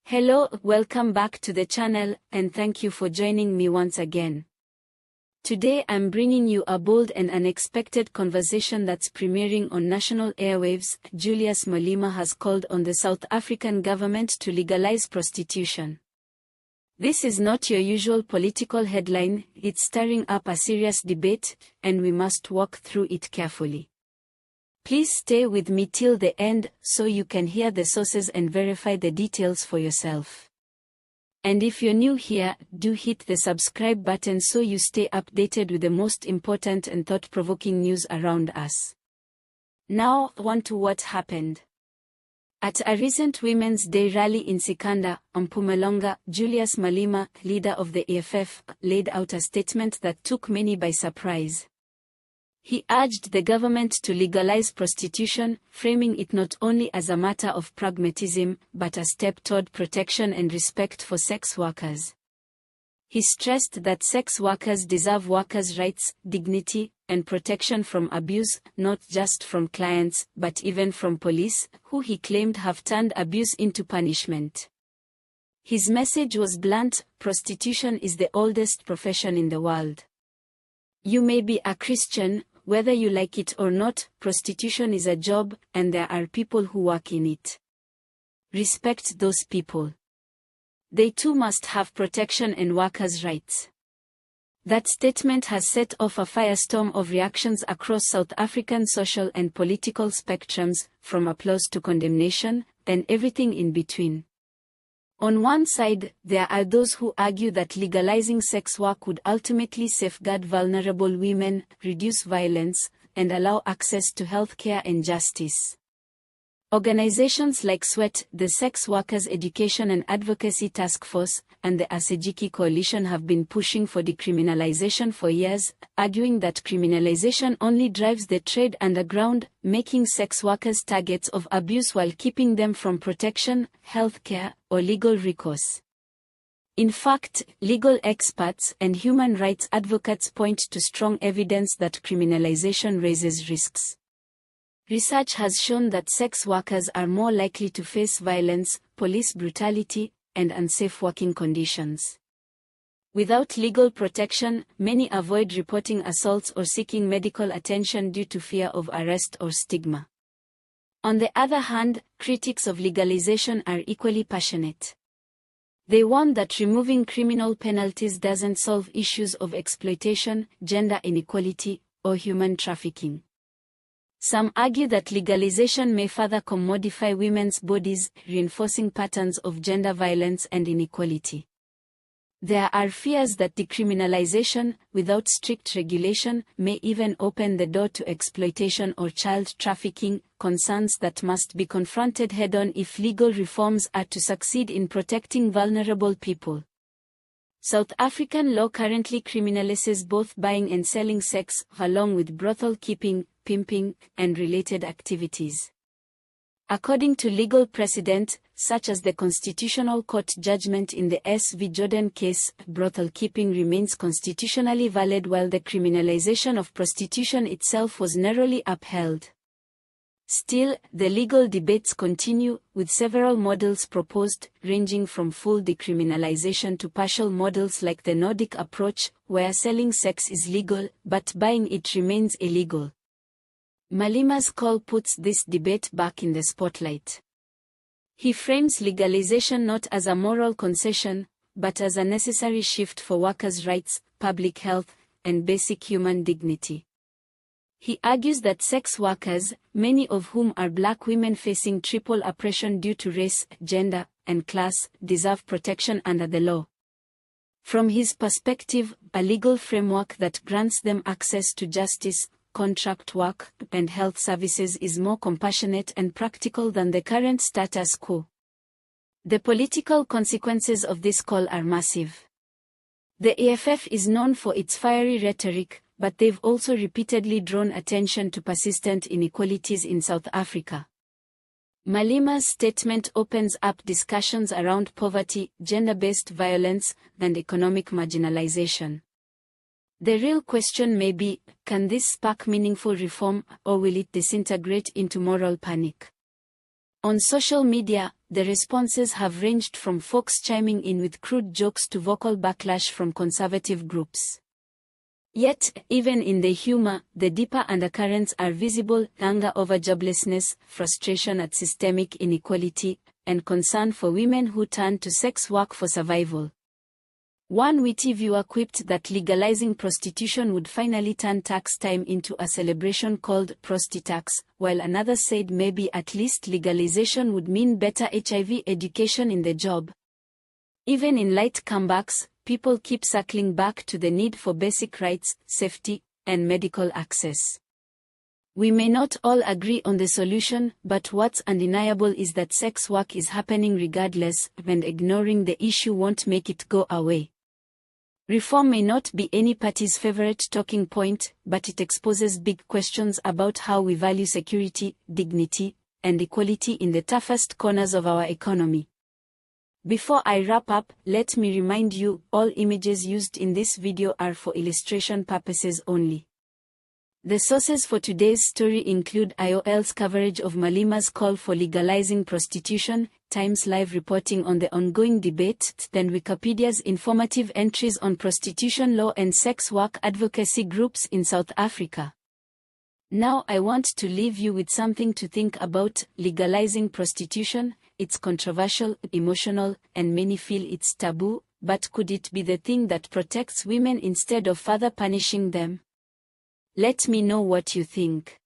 Hello, welcome back to the channel, and thank you for joining me once again. Today I'm bringing you a bold and unexpected conversation that's premiering on national airwaves. Julius Malema has called on the South African government to legalize prostitution. This is not your usual political headline, it's stirring up a serious debate, and we must walk through it carefully. Please stay with me till the end so you can hear the sources and verify the details for yourself. And if you're new here, do hit the subscribe button so you stay updated with the most important and thought-provoking news around us. Now, on to what happened. At a recent Women's Day rally in Sikanda, Mpumalanga, Julius Malema, leader of the EFF, laid out a statement that took many by surprise. He urged the government to legalize prostitution, framing it not only as a matter of pragmatism, but a step toward protection and respect for sex workers. He stressed that sex workers deserve workers' rights, dignity, and protection from abuse, not just from clients, but even from police, who he claimed have turned abuse into punishment. His message was blunt: prostitution is the oldest profession in the world. You may be a Christian, whether you like it or not, prostitution is a job, and there are people who work in it. Respect those people. They too must have protection and workers' rights. That statement has set off a firestorm of reactions across South African social and political spectrums, from applause to condemnation, and everything in between. On one side, there are those who argue that legalizing sex work would ultimately safeguard vulnerable women, reduce violence, and allow access to health care and justice. Organizations like SWET, the Sex Workers Education and Advocacy Task Force, and the Asejiki Coalition have been pushing for decriminalization for years, arguing that criminalization only drives the trade underground, making sex workers targets of abuse while keeping them from protection, health care, or legal recourse. In fact, legal experts and human rights advocates point to strong evidence that criminalization raises risks. Research has shown that sex workers are more likely to face violence, police brutality, and unsafe working conditions. Without legal protection, many avoid reporting assaults or seeking medical attention due to fear of arrest or stigma. On the other hand, critics of legalization are equally passionate. They warn that removing criminal penalties doesn't solve issues of exploitation, gender inequality, or human trafficking. Some argue that legalization may further commodify women's bodies, reinforcing patterns of gender violence and inequality. There are fears that decriminalization, without strict regulation, may even open the door to exploitation or child trafficking, concerns that must be confronted head-on if legal reforms are to succeed in protecting vulnerable people. South African law currently criminalizes both buying and selling sex, along with brothel keeping, pimping, and related activities. According to legal precedent, such as the Constitutional Court judgment in the S. V. Jordan case, brothel keeping remains constitutionally valid while the criminalization of prostitution itself was narrowly upheld. Still, the legal debates continue, with several models proposed, ranging from full decriminalization to partial models like the Nordic approach, where selling sex is legal, but buying it remains illegal. Malema's call puts this debate back in the spotlight. He frames legalization not as a moral concession, but as a necessary shift for workers' rights, public health, and basic human dignity. He argues that sex workers, many of whom are black women facing triple oppression due to race, gender, and class, deserve protection under the law. From his perspective, a legal framework that grants them access to justice, contract work, and health services is more compassionate and practical than the current status quo. The political consequences of this call are massive. The EFF is known for its fiery rhetoric, but they've also repeatedly drawn attention to persistent inequalities in South Africa. Malema's statement opens up discussions around poverty, gender-based violence, and economic marginalization. The real question may be, can this spark meaningful reform, or will it disintegrate into moral panic? On social media, the responses have ranged from folks chiming in with crude jokes to vocal backlash from conservative groups. Yet, even in the humor, the deeper undercurrents are visible: anger over joblessness, frustration at systemic inequality, and concern for women who turn to sex work for survival. One witty viewer quipped that legalizing prostitution would finally turn tax time into a celebration called prosti-tax, while another said maybe at least legalization would mean better HIV education in the job. Even in light comebacks, people keep circling back to the need for basic rights, safety, and medical access. We may not all agree on the solution, but what's undeniable is that sex work is happening regardless, and ignoring the issue won't make it go away. Reform may not be any party's favorite talking point, but it exposes big questions about how we value security, dignity, and equality in the toughest corners of our economy. Before I wrap up, let me remind you, all images used in this video are for illustration purposes only. The sources for today's story include IOL's coverage of Malema's call for legalizing prostitution, Times Live reporting on the ongoing debate, then Wikipedia's informative entries on prostitution law and sex work advocacy groups in South Africa. Now I want to leave you with something to think about: legalizing prostitution. It's controversial, emotional, and many feel it's taboo, but could it be the thing that protects women instead of further punishing them? Let me know what you think.